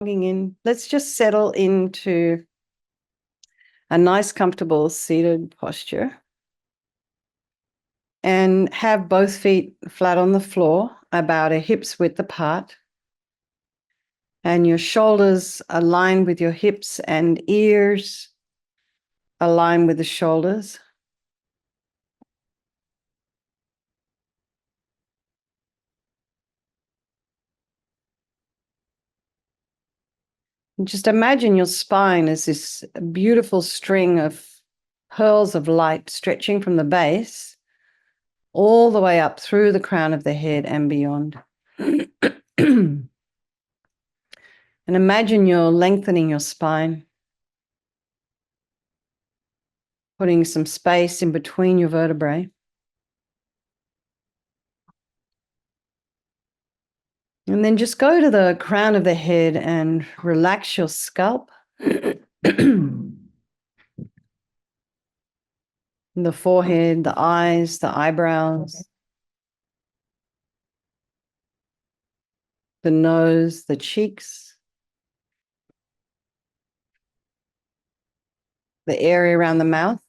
In. Let's just settle into a nice, comfortable seated posture and have both feet flat on the floor, about a hip's width apart, and your shoulders aligned with your hips and ears aligned with the shoulders. And just imagine your spine as this beautiful string of pearls of light stretching from the base all the way up through the crown of the head and beyond. And imagine you're lengthening your spine, putting some space in between your vertebrae. And then just go to the crown of the head and relax your scalp. The forehead, the eyes, the eyebrows, the nose, the cheeks, the area around the mouth.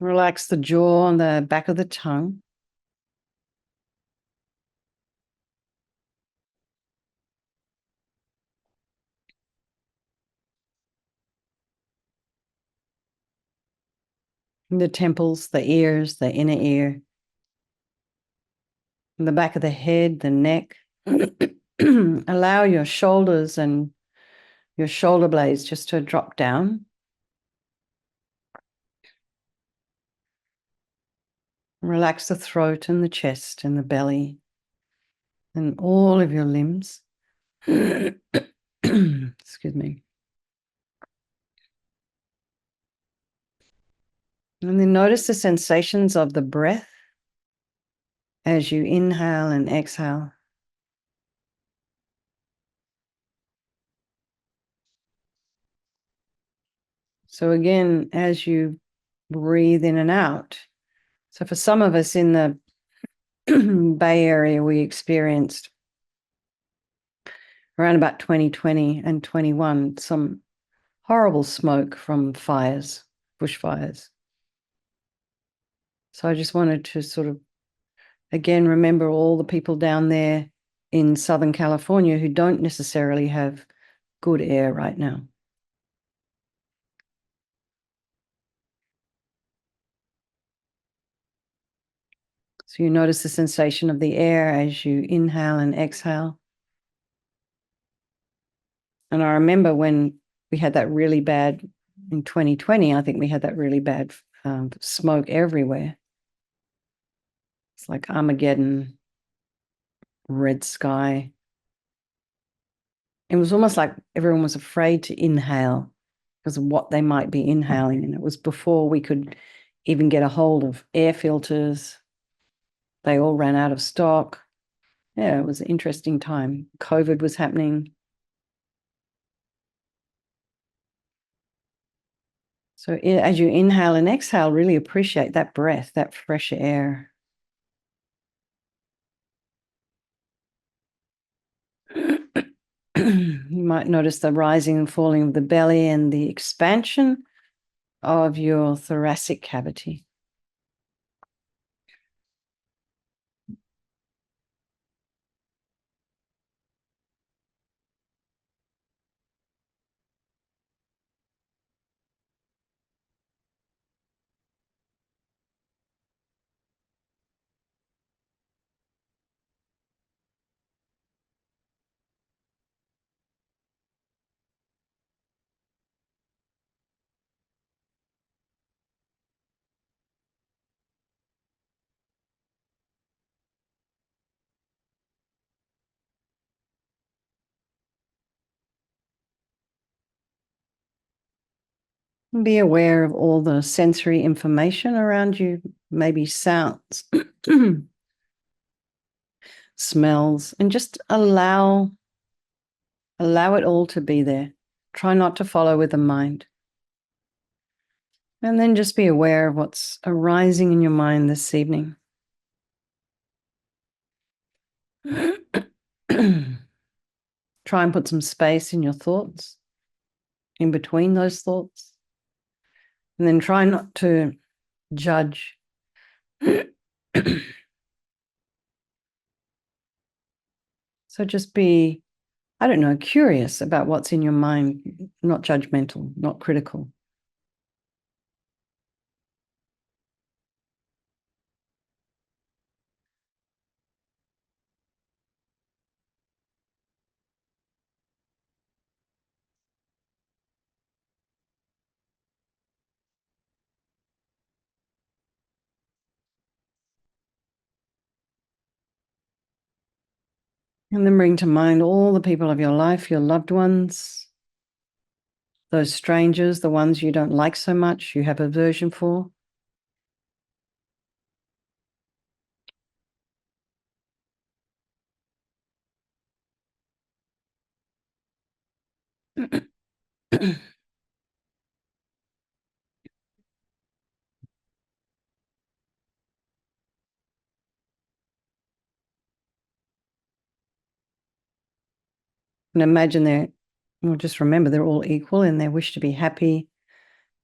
Relax the jaw and the back of the tongue. The temples, the ears, the inner ear, and the back of the head, the neck. Allow your shoulders and your shoulder blades just to drop down. Relax the throat and the chest and the belly and all of your limbs. Excuse me. And then notice the sensations of the breath as you inhale and exhale. So again, as you breathe in and out, so for some of us in the Bay Area, we experienced around about 2020 and 21 some horrible smoke from fires, bushfires. So I just wanted to sort of, again, remember all the people down there in Southern California who don't necessarily have good air right now. So you notice the sensation of the air as you inhale and exhale. And I remember when we had that really bad, in 2020, I think we had that really bad smoke everywhere. It's like Armageddon, red sky. It was almost like everyone was afraid to inhale because of what they might be inhaling. And it was before we could even get a hold of air filters. They all ran out of stock. Yeah, it was an interesting time. COVID was happening. So as you inhale and exhale, really appreciate that breath, that fresh air. You might notice the rising and falling of the belly and the expansion of your thoracic cavity. Be aware of all the sensory information around you, maybe sounds, smells, and just allow it all to be there. Try not to follow with the mind. And then just be aware of what's arising in your mind this evening. Try and put some space in your thoughts, in between those thoughts. And then try not to judge. So just be, I don't know, curious about what's in your mind, not judgmental, not critical. And then bring to mind all the people of your life, your loved ones, those strangers, the ones you don't like so much, you have aversion for. And imagine just remember they're all equal in their wish to be happy,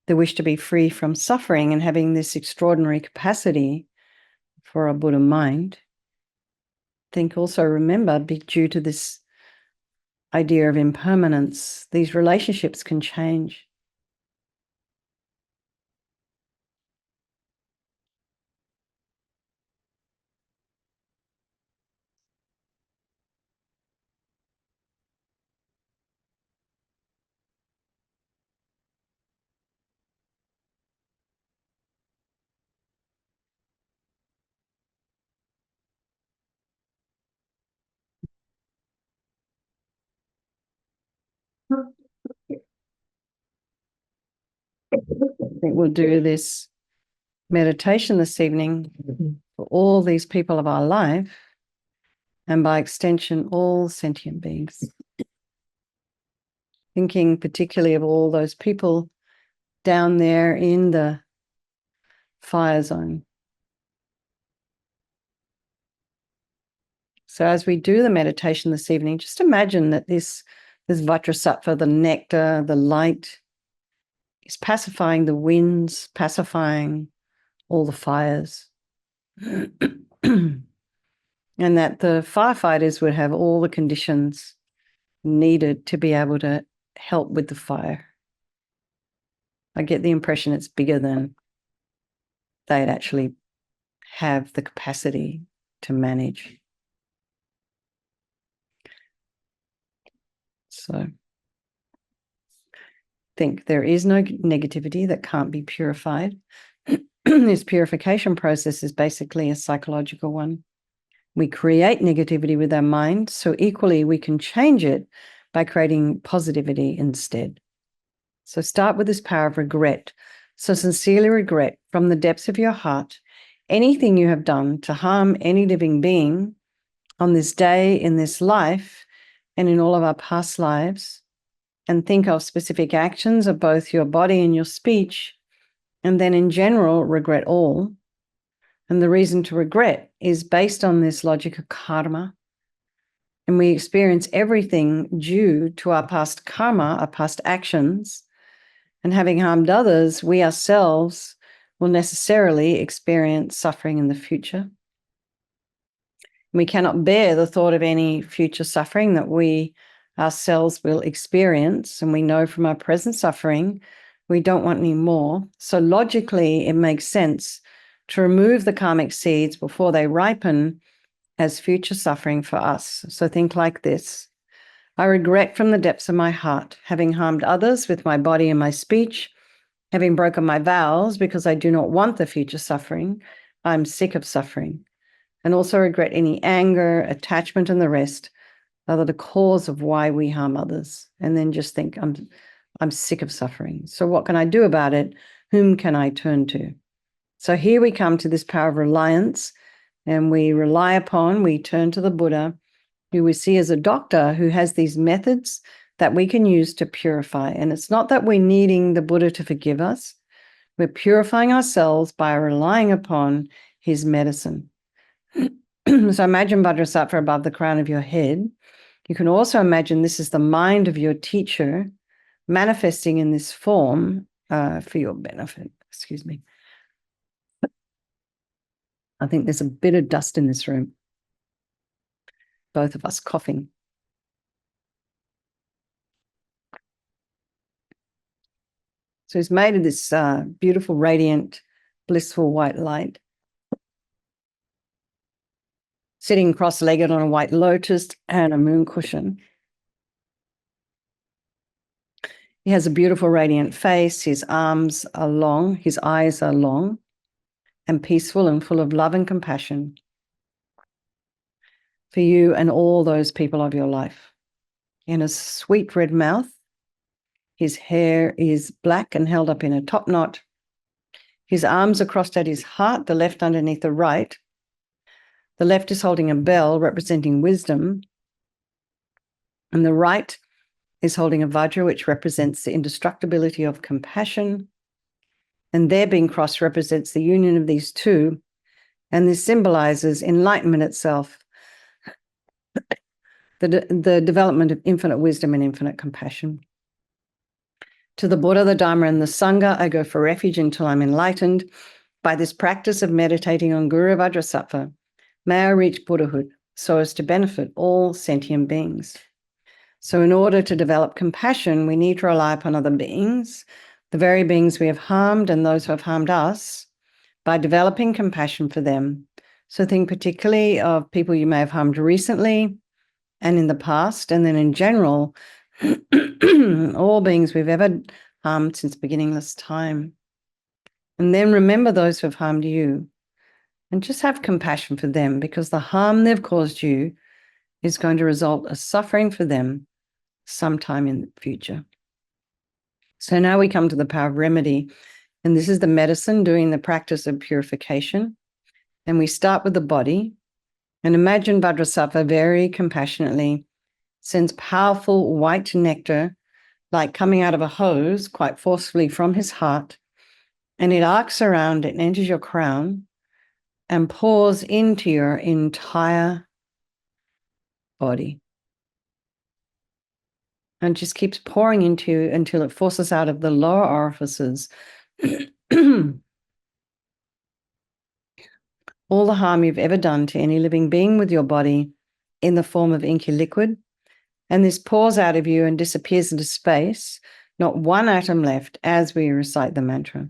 their wish to be free from suffering, and having this extraordinary capacity for a Buddha mind. Remember, due to this idea of impermanence, these relationships can change. I think we'll do this meditation this evening for all these people of our life, and by extension, all sentient beings. Thinking particularly of all those people down there in the fire zone. So as we do the meditation this evening, just imagine that this Vajrasattva, the nectar, the light, is pacifying the winds, pacifying all the fires. And that the firefighters would have all the conditions needed to be able to help with the fire. I get the impression it's bigger than they'd actually have the capacity to manage. So think there is no negativity that can't be purified. This purification process is basically a psychological one. We create negativity with our mind, so equally we can change it by creating positivity instead. So start with this power of regret. So sincerely regret from the depths of your heart anything you have done to harm any living being on this day, in this life, and in all of our past lives. And think of specific actions of both your body and your speech, and then in general, regret all. And the reason to regret is based on this logic of karma. And we experience everything due to our past karma, our past actions. And having harmed others, we ourselves will necessarily experience suffering in the future. We cannot bear the thought of any future suffering that we ourselves will experience. And we know from our present suffering, we don't want any more. So logically, it makes sense to remove the karmic seeds before they ripen as future suffering for us. So think like this. I regret from the depths of my heart having harmed others with my body and my speech, having broken my vows because I do not want the future suffering. I'm sick of suffering. And also regret any anger, attachment, and the rest that are the cause of why we harm others. And then just think, I'm sick of suffering. So what can I do about it? Whom can I turn to? So here we come to this power of reliance, and we turn to the Buddha, who we see as a doctor who has these methods that we can use to purify. And it's not that we're needing the Buddha to forgive us. We're purifying ourselves by relying upon his medicine. So imagine Vajrasattva above the crown of your head. You can also imagine this is the mind of your teacher manifesting in this form for your benefit. Excuse me. I think there's a bit of dust in this room. Both of us coughing. So he's made of this beautiful, radiant, blissful white light. Sitting cross-legged on a white lotus and a moon cushion. He has a beautiful, radiant face. His arms are long. His eyes are long and peaceful and full of love and compassion for you and all those people of your life. In a sweet red mouth. His hair is black and held up in a top knot. His arms are crossed at his heart, the left underneath the right. The left is holding a bell representing wisdom. And the right is holding a vajra, which represents the indestructibility of compassion. And their being crossed represents the union of these two. And this symbolizes enlightenment itself, the development of infinite wisdom and infinite compassion. To the Buddha, the Dharma, and the Sangha, I go for refuge until I'm enlightened. By this practice of meditating on Guru Vajrasattva, may I reach Buddhahood so as to benefit all sentient beings. So in order to develop compassion, we need to rely upon other beings, the very beings we have harmed and those who have harmed us, by developing compassion for them. So think particularly of people you may have harmed recently and in the past, and then in general, all beings we've ever harmed since beginningless time. And then remember those who have harmed you and just have compassion for them, because the harm they've caused you is going to result in suffering for them sometime in the future. So now we come to the power of remedy. And this is the medicine doing the practice of purification. And we start with the body. And imagine Vajrasattva very compassionately sends powerful white nectar, like coming out of a hose, quite forcefully from his heart, and it arcs around, it enters your crown and pours into your entire body. And just keeps pouring into you until it forces out of the lower orifices all the harm you've ever done to any living being with your body in the form of inky liquid. And this pours out of you and disappears into space, not one atom left as we recite the mantra.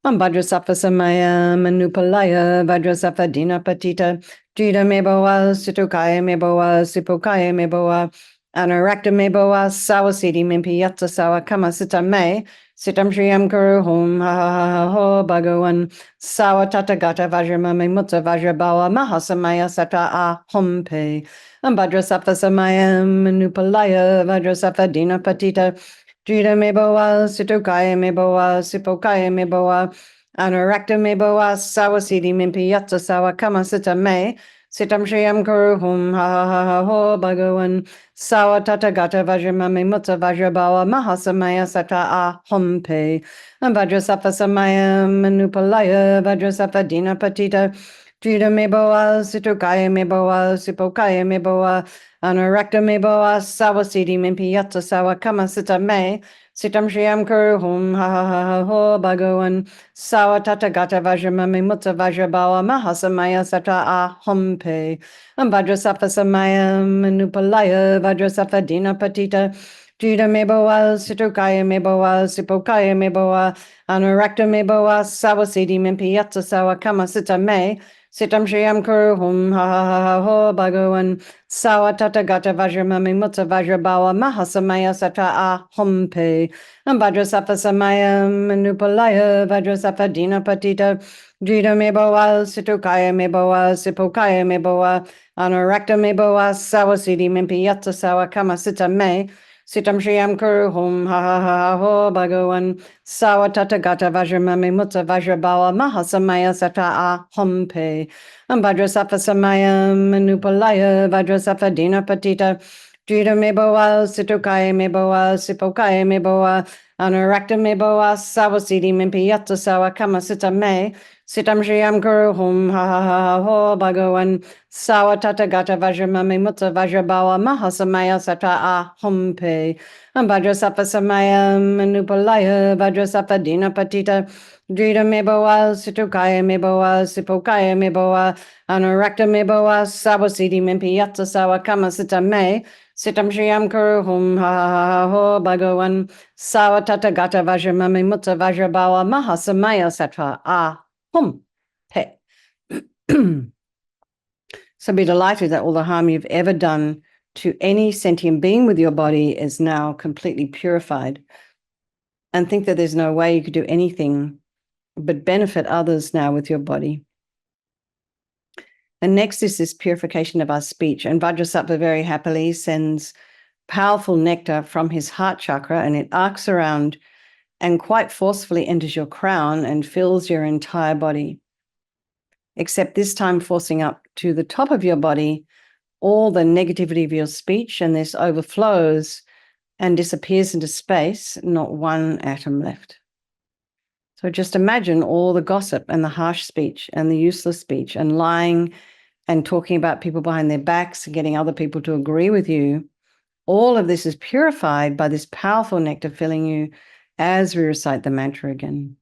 Vajrasattva samaya manupalaya Vajrasattva dinapatita Jida meboa situkaya meboa sipokaya meboa Anarakta meboa sawasiti mimpi yatsa sawa kama sita me sitam shriyam kuru hum ha ha ha ha ho bhagavan sawa tatagata vajramame mutta vajrabawa mahasamaya sata a humpe Vajrasattva samaya manupalaya Vajrasattva dinapatita Jida meboa, situkaya meboa, sipokaya meboa, anarakta meboa, sawasiti mimpi yatsa sawa kama sita me, sitam shriyam kuru hum ha ha ha ha ho bhagavan, sawa tatagata vajramame mutta vajrabawa mahasamaya sata a humpe, Vajrasattva samaya manupalaya, Vajrasattva dinapatita, Jida meboa, situkaya meboa, sipokaya meboa, Anarakta meboa sawasiti mimpi yatsa sawa kama sita me sitam shriyam kuru hum ha ha ha ha ho bhagavan sawa tatagata vajramame mutta vajrabawa mahasamaya sata a humpe Vajrasattva samaya manupalaya Vajrasattva dinapatita Jida meboa situkaya meboa sipokaya meboa Anarakta meboa sawasiti mimpi yatsa sawa kama sita me Sitam shriyam kuru hum ha ha ha ha ho bhagavan sawa tatagata vajramame mutta vajrabawa mahasamaya sata a humpe Vajrasattva samaya manupalaya Vajrasattva dinapatita Jida meboa situkaya meboa sipokaya meboa Anarakta meboa sawasiti mimpi yatsa sawa kama sita me Sitam shriyam kuru hum ha ha ha ha ho bhagavan sawa tatagata vajramame mutta vajrabawa mahasamaya sata a humpe Vajrasattva samaya manupalaya Vajrasattva dinapatita Jida meboa situkaya meboa sipokaya meboa Anurakta me boa sawasidi mimpi yatta sawa kama sita me. Sitam Shriyam Guru Hum Ha Ha Ha Ho Bhagavan Sawa Tata Gata Vajramami Mutta Vajrabawa Mahasamaya Sata Ah Hum Pe Vajrasapa Samaya Manupalaya Vajrasapa Dina Patita Drita Meboa Situkaya Meboa Sipokaya Meboa Anurakta Meboa Sawasidi Mimpi Yatsa Sawa Kama Sita Me Sitam Shriyam Guru Hum Ha Ha Ha Ho Bhagavan Sawa Tata Gata Vajramami Mutta Vajrabawa Mahasamaya Sata Ah Hum. Pe. So be delighted that all the harm you've ever done to any sentient being with your body is now completely purified. And think that there's no way you could do anything but benefit others now with your body. And next is this purification of our speech. And Vajrasattva very happily sends powerful nectar from his heart chakra, and it arcs around and quite forcefully enters your crown and fills your entire body. Except this time forcing up to the top of your body all the negativity of your speech, and this overflows and disappears into space, not one atom left. So just imagine all the gossip and the harsh speech and the useless speech and lying and talking about people behind their backs and getting other people to agree with you. All of this is purified by this powerful nectar filling you as we recite the mantra again.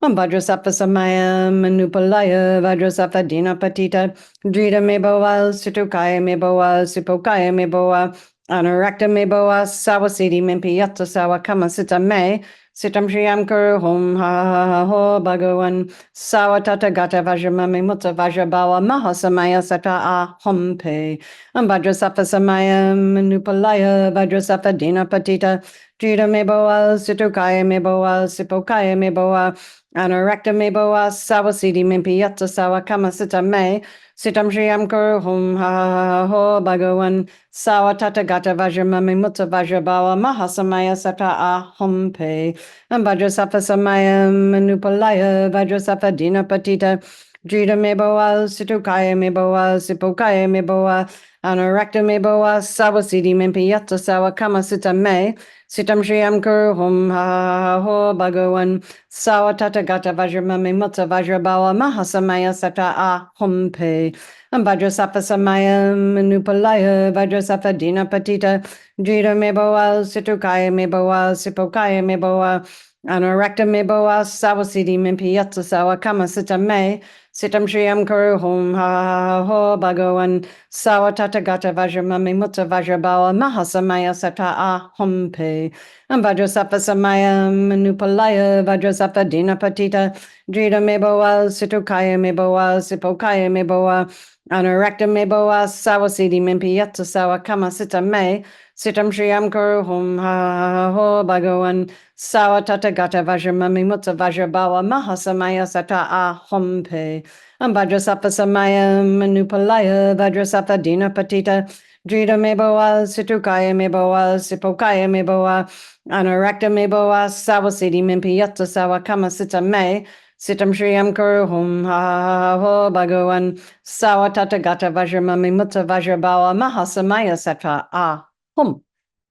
Vajrasappa Samaya Manupalaya Vajrasappa Dina Patita Drita Meboa Situkaya Meboa Sipokaya Meboa Anurakta Meboa Sawasidi Mimpi Yatta Sawa Kama Sita Me Sitam Shriyam Kuru Hum Ha Ha Ha Ho Bhagavan Sawa Tata Gata Vajramami Mutta Vajrabawa Mahasamaya Sata Ah Hum Pe Vajrasappa Samaya Manupalaya Vajrasappa Dina Patita Drita Meboa Situkaya Meboa Sipokaya Meboa Anurakta Meboa Sawasidi Mimpi Yatta Sawa Kama Sita Me Sitam Shriyam Kuru Hum Ha Ha Ho Bhagavan Sawa Tata Gata Vajramami Mutta Vajrabawa Mahasamaya Sata Ah Hum Pe Vajrasappa Samaya Manupalaya Vajrasappa Dina Patita Drita Meboa Situkaya Meboa Sipokaya Meboa Anurakta Meboa Sawasidi Mimpi Yatta Sawa Kama Sita Me Sitam Shriyam Kuru Hum Ha Ha Ho Bhagavan Sawa Tata Gata Vajramami Mutta Vajrabawa Mahasamaya Sata Ah Hum Pe Vajrasappa Samaya Manupalaya Vajrasappa Dina Patita Drita Meboa Situkaya Meboa Sipokaya Meboa Anurakta Meboa Sawasidi Mimpi Yatta Sawa Kama Sita Me Sitam Shriyam Kuru Hum Ha Ha Ho Bhagavan Sawa Tata Gata Vajramami Mutta Vajrabawa Mahasamaya Sata Ah Hum Pe Vajrasappa Samaya Manupalaya Vajrasappa Dina Patita Drita Meboa Situkaya Meboa Sipokaya Meboa Anurakta Meboa Sawasidi Mimpi Yatta Sawa Kama Sita Me Sitam Shriyam Kuru Hum Ha Ha Ho Bhagavan Sawa Tata Gata Vajramami Mutta Vajrabawa Mahasamaya Sata Ah Hum Pe Vajrasappa Samaya Manupalaya Vajrasappa Dina Patita Drita Meboa Situkaya Meboa Sipokaya Meboa Anurakta Meboa Sawasidi Mimpi Yatta Sawa Kama Sita Me Sitam Shriyam Kuru Hum Ha Ha Ho Bhagavan Sawa Tata Gata Vajramami Mutta Vajrabawa Mahasamaya Sata Ah Hum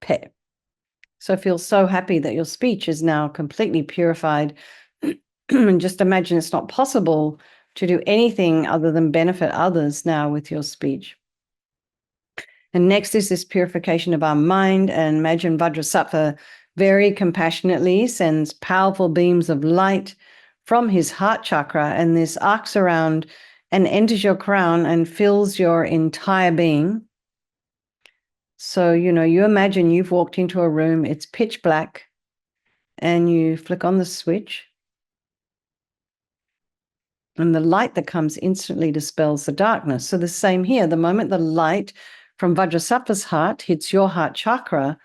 Pe. So feel so happy that your speech is now completely purified. And just imagine it's not possible to do anything other than benefit others now with your speech. And next is this purification of our mind. And imagine Vajrasattva very compassionately sends powerful beams of light from his heart chakra, and this arcs around and enters your crown and fills your entire being. So, you imagine you've walked into a room, it's pitch black, and you flick on the switch, and the light that comes instantly dispels the darkness. So the same here, the moment the light from Vajrasattva's heart hits your heart chakra,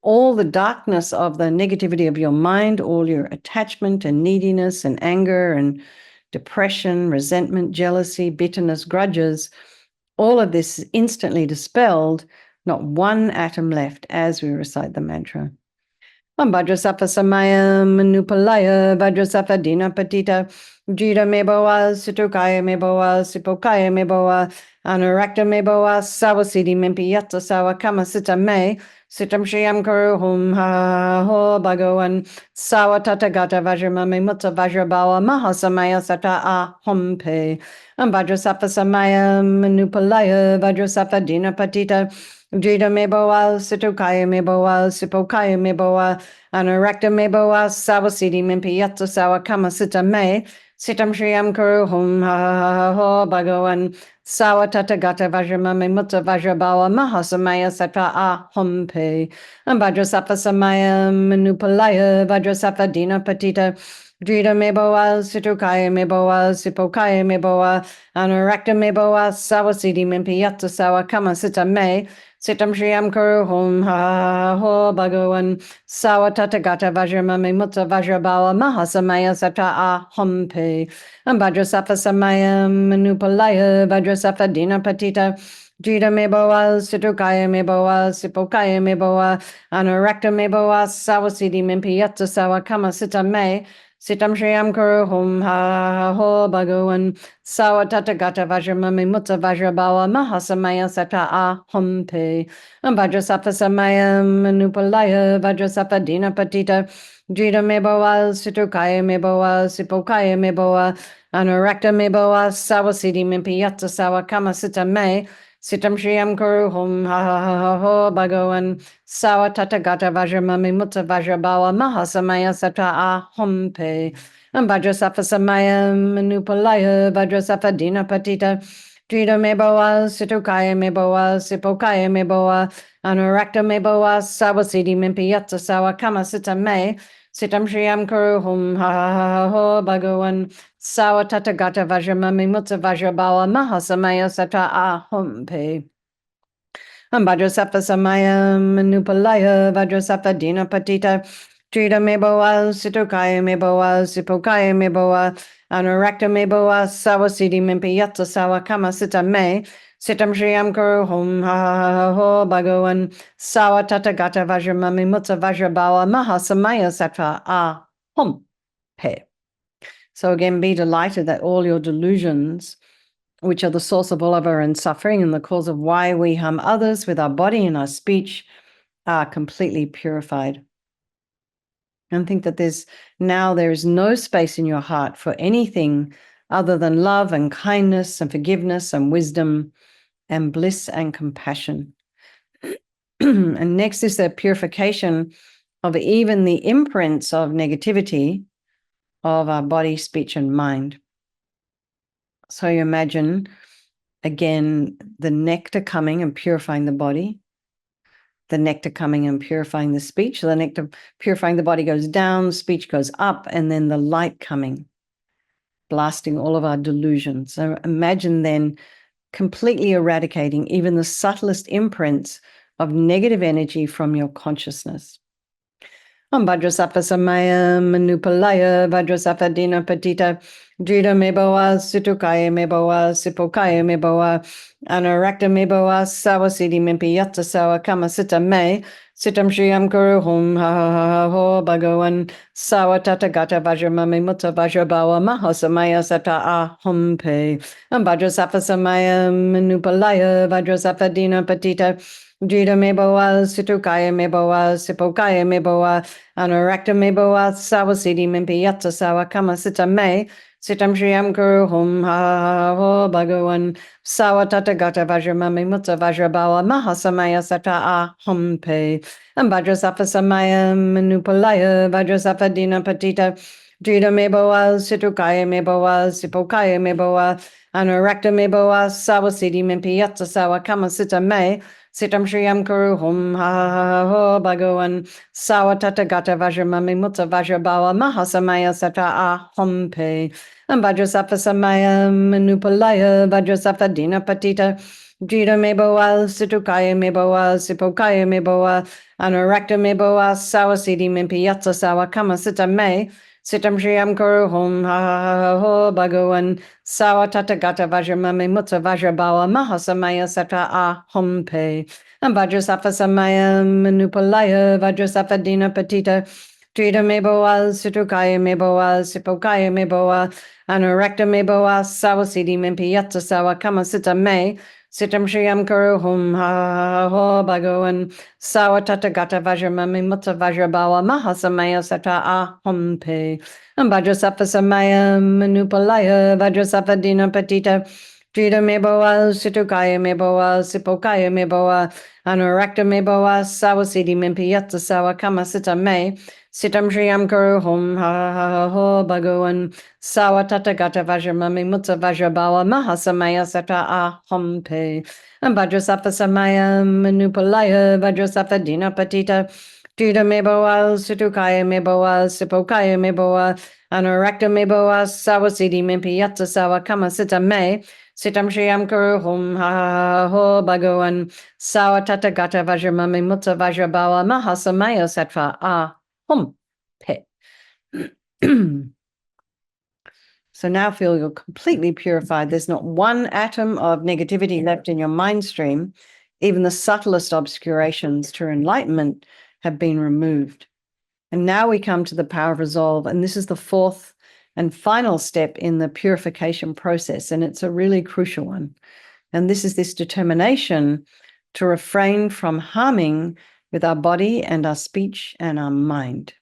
all the darkness of the negativity of your mind, all your attachment and neediness and anger and depression, resentment, jealousy, bitterness, grudges, all of this is instantly dispelled, not one atom left as we recite the mantra. Vajrasappa Samaya Manupalaya Vajrasappa Dina Patita Jita me boa, Situkaya me boa, Sipokaya me boa, Anurakta me boa, Sawasidi mimpi yata sawa kama sita me, Sitam Shriam Kuru Hum Ha Ho Bhagawan Sawa Tatagata Vajramami Mutta Vajrabawa Mahasamaya Sata A Hompe Vajrasafa Samaya Manupalaya Vajrasafa Dina Patita Jida Meboa Situkaya Meboa Sipokaya Meboa Anurakta Meboa Sawasidi Mimpi Yatsa Sawa Kama Sita Me Sitam Shriam Kuru Hum Ha Ho Bhagawan Sawa Tatagata Vajramami Mutta Vajrabawa Mahasamaya Sata A Hompe Vajrasafa Samaya Manupalaya Vajrasafa Dina Patita Drita Meboa Situkaya Meboa Sipokaya Meboa Anurakta Meboa Sawasidi Mimpi Yatsa Sawa Kama Sita Me Sitam Shriam Kuru Hum Ha Ho Bhagawan Sawa Tatagata Vajramami Mutta Vajrabawa Mahasamaya Sata A Hompe Vajrasafa Samaya Manupalaya Vajrasafa Dina Patita Jita Meboa Situkaya Meboa Sipokaya Meboa Anurakta Meboa Sawasidi Mimpi Yatsa Sawa Kama Sita Me Sitam Shriam Kuru Hum Ha Ho Bhagawan Sawa Tatagata Vajramami Mutta Vajrabawa Mahasamaya Sata A Hompe Vajrasafa Samaya Manupalaya Vajrasafa Dina Patita Jita Meboa Situkaya Meboa Sipokaya Meboa Anurakta Meboa Sawasidi Mimpi Yatsa Sawa Kama Sita Me Sitam Shriam Kuru Hum Ha Ho Bhagawan Sawa Tatagata Vajramami Mutta Vajrabawa Mahasamaya Sata A Hompe Vajrasafa Samaya Manupalaya Vajrasafa Dina Patita Drita Meboa Situkaya Meboa Sipokaya Meboa Anurakta Meboa Sawasidi Mimpi Yatsa Sawa Kama Sita Me Sitam Shriam Kuru Hum Ha Ho Bhagawan Sawa Tatagata Vajramami Mutta Vajrabawa Mahasamaya Sata A Hompe Vajrasafa Samaya Manupalaya Vajrasafa Dina Patita Trita Meboa Situkaya Meboa Sipokaya Meboa Anurakta Meboa Sawasidi Mimpi Yatsa Sawa Kama Sita Me Sitam Shriam Kuru Hum Ha Ho Bhagawan Sawa Tatagata Vajramami Mutta Vajrabawa Mahasamaya Sata A Hompe. So again, be delighted that all your delusions, which are the source of all of our suffering and the cause of why we harm others with our body and our speech, are completely purified. And think that there is no space in your heart for anything other than love and kindness and forgiveness and wisdom and bliss and compassion. And next is the purification of even the imprints of negativity of our body, speech, and mind. So you imagine, again, the nectar coming and purifying the body, the nectar coming and purifying the speech. The nectar purifying the body goes down, speech goes up, and then the light coming, blasting all of our delusions. So imagine then completely eradicating even the subtlest imprints of negative energy from your consciousness. Vajrasafa Samaya Manupalaya Vajrasafa Dina Patita Drita Meboa Situkaya Meboa Sipokaya Meboa Anurakta Meboa Sawasidi Mimpi Yatsa Sawa Kama Sita Me Sitam Shriam Kuru Hum Ha Ho Bhagawan Sawa Tatagata Vajramami Mutta Vajrabawa Mahasamaya Sata A Hompe Vajrasafa Samaya Manupalaya Vajrasafa Dina Patita Drita Meboa Situkaya Meboa Sipokaya Meboa Anurakta Meboa Sawasidi Mimpi Yatsa Sawa Kama Sita Me Sitam Shriam Kuru Hum Ha Ho Bhagawan Sawa Tatagata Vajramami Mutta Vajrabawa Mahasamaya Sata A Hompe Vajrasafa Samaya Manupalaya Vajrasafa Dina Patita Drita Meboa Situkaya Meboa Sipokaya Meboa Anurakta Meboa Sawasidi Mimpi Yatsa Sawa Kama Sita Me Sitam Shriam Kuru Hum Ha Ho Bhagawan Sawa Tatagata Vajramami Mutta Vajrabawa Mahasamaya Sata A Hompe Vajrasafa Samaya Manupalaya Vajrasafa Dina Patita Drita Meboa Situkaya Meboa Sipokaya Meboa Anurakta Meboa Sawasidi Mimpi Yatsa Sawa Kama Sita Me Sitam Shriam Kuru Hum Ha Ho Bhagawan Sawa Tatagata Vajramami Mutta Vajrabawa Mahasamaya Sata A Hompe Vajrasafa Samaya Manupalaya Vajrasafa Dina Patita Trita me boa, Situkaya me boa, Sipokaya me boa, Anurakta me boa, Sawasidi Mimpi Yatsa Sawa Kamasita me, Sitam Shriyam Kuru Hum Ha Ho Bhagavan, Sawa Tata Gata Vajramami Mutta Vajrabawa Mahasamaya Sata Ahum Pe, and Vajrasafa Samaya Manupalaya, Vajrasafa Dina Patita. Trita me boa, Situkaya me boa, Sipokaya me boa, Anurakta me boa, Sawasidi Mimpi Yatsa Sawa Kamasita me, Sitam Shriyam Kuru Hum Ha Ho Bhagavan Sawa Tata Gata Vajramami Mutta Vajrabawa Mahasamaya Sata Ahum Pe and Vajrasafa Samaya Manupalaya Vajrasafa Dina Patita Trita Meboa Situkaya Meboa Sipokaya Meboa Anurakta Meboa Sawasidi Mimpi Yatsa Sawa Kamasita Me Sitam Shriyam Kuru Hum Ha Ho Bhagavan Sawa Tata Gata Vajramami Mutta Vajrabawa Mahasamaya Satva Pe. So now feel you're completely purified. There's not one atom of negativity left in your mind stream. Even the subtlest obscurations to enlightenment have been removed. And now we come to the power of resolve. And this is the fourth and final step in the purification process. And it's a really crucial one. And this is this determination to refrain from harming with our body and our speech and our mind.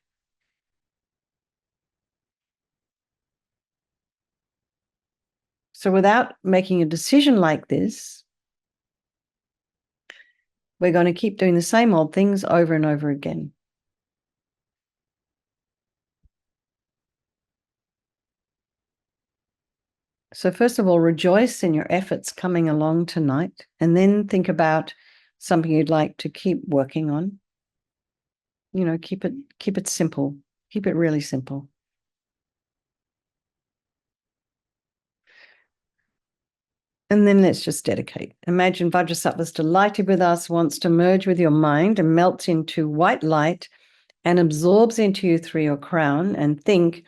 So without making a decision like this, we're going to keep doing the same old things over and over again. So first of all, rejoice in your efforts coming along tonight, and then think about something you'd like to keep working on. You know, keep it simple. Keep it really simple. And then let's just dedicate. Imagine Vajrasattva's delighted with us, wants to merge with your mind and melts into white light and absorbs into you through your crown, and think,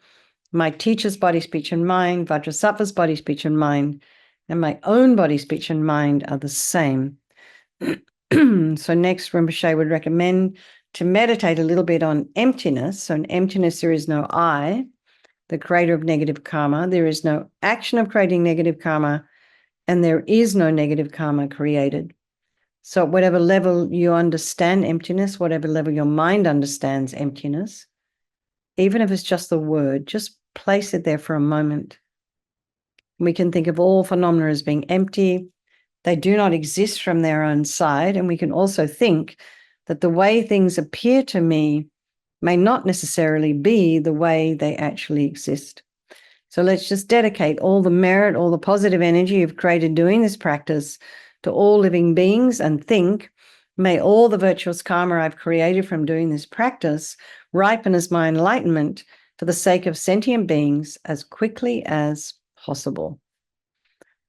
my teacher's body, speech, and mind, Vajrasattva's body, speech, and mind, and my own body, speech, and mind are the same. So next, Rinpoche would recommend to meditate a little bit on emptiness. So in emptiness, there is no I, the creator of negative karma. There is no action of creating negative karma, and there is no negative karma created. So at whatever level you understand emptiness, whatever level your mind understands emptiness, even if it's just the word, just place it there for a moment. We can think of all phenomena as being empty. They do not exist from their own side. And we can also think that the way things appear to me may not necessarily be the way they actually exist. So let's just dedicate all the merit, all the positive energy you've created doing this practice to all living beings, and think, may all the virtuous karma I've created from doing this practice ripen as my enlightenment for the sake of sentient beings as quickly as possible.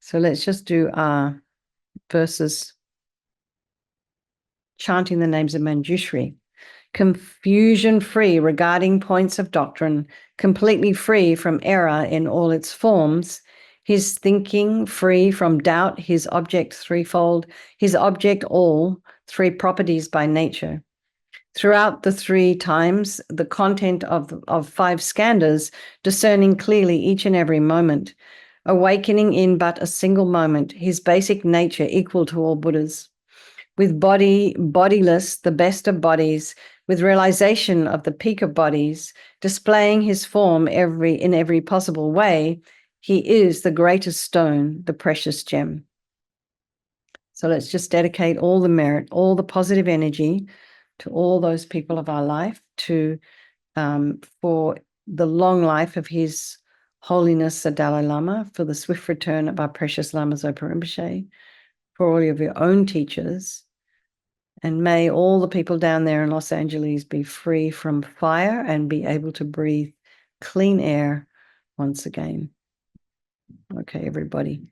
So let's just do our verses chanting the names of Manjushri. Confusion-free regarding points of doctrine, completely free from error in all its forms, his thinking free from doubt, his object threefold, his object all, three properties by nature. Throughout the three times, the content of five skandhas, discerning clearly each and every moment, awakening in but a single moment, his basic nature equal to all Buddhas. With body, bodiless, the best of bodies, with realization of the peak of bodies, displaying his form in every possible way, he is the greatest stone, the precious gem. So let's just dedicate all the merit, all the positive energy to all those people of our life, for the long life of His Holiness the Dalai Lama, for the swift return of our precious Lama Zopa Rinpoche, for all of your own teachers. And may all the people down there in Los Angeles be free from fire and be able to breathe clean air once again. Okay, everybody.